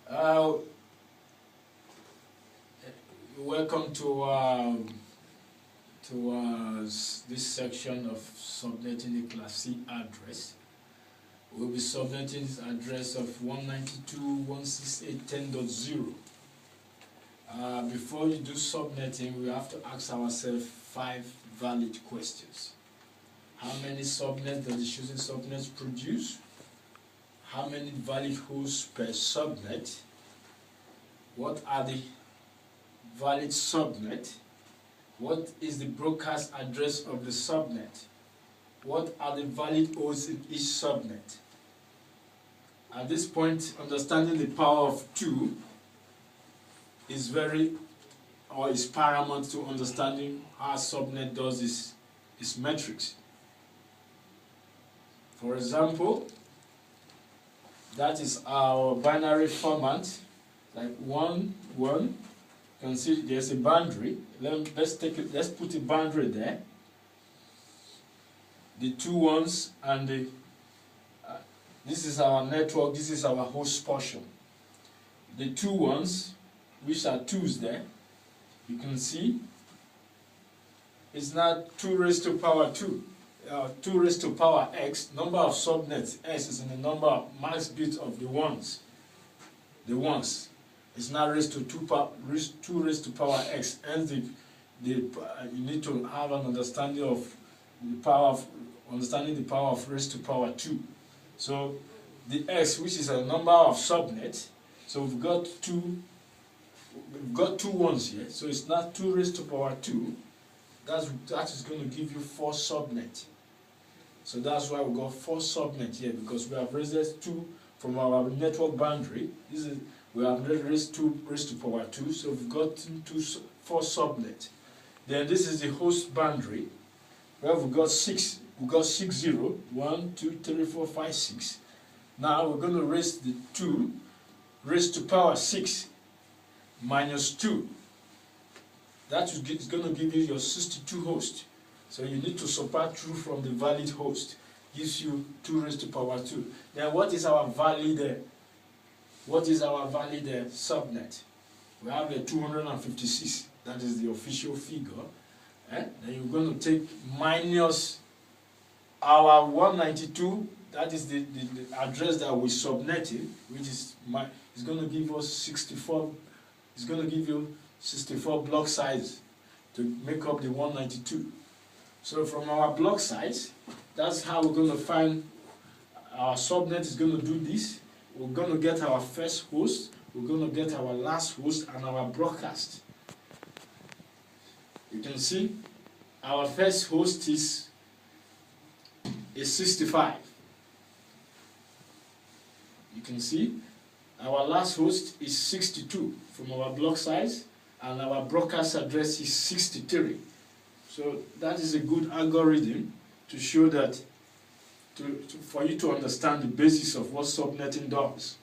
Uh, Welcome to this section of subnetting the Class C address. We'll be subnetting this address of 192.168.10.0. Before you do subnetting, we have to ask ourselves 5 valid questions. How many subnets does the chosen subnet produce? How many valid hosts per subnet? What are the valid subnet? What is the broadcast address of the subnet? What are the valid hosts in each subnet? At this point, understanding the power of 2 is paramount to understanding how subnet does its metrics. For example, that is our binary format, like 1, 1. You can see there's a boundary. Let's put a boundary there. The 2 ones and the this is our network, this is our host portion. The 2 ones, which are 2's there, you can see it's not 2 raised to power 2. 2 raised to power x, number of subnets, s is in the number of max bits of the ones. The ones. It's not raised to 2 raised to power x. Hence, you need to have an understanding of the power of raised to power 2. So the x, which is a number of subnets, so we've got 2 ones here. So it's not 2 raised to power 2. That is going to give you 4 subnets. So that's why we got 4 subnets here, because we have raised 2 from our network boundary. We have raised 2 raised to power 2, so we've got 4 subnets. Then this is the host boundary, where we've got 6. We've got 6, 0, 1, 2, 3, 4, 5, 6. Now we're going to raise the 2 raised to power 6 minus 2. That is going to give you your 62 host. So you need to subtract 2 from the valid host. Gives you 2 raised to power 2. Then what is our valid subnet? We have a 256. That is the official figure. Then you're going to take minus our 192. That is the address that we subnetted, which is going to give us 64. It's going to give you 64 block size to make up the 192. So from our block size, that's how we're going to find our subnet is going to do this. We're going to get our first host, we're going to get our last host, and our broadcast. You can see our first host is 65. You can see our last host is 62 from our block size, and our broadcast address is 63. So that is a good algorithm to show that, for you to understand the basis of what subnetting does.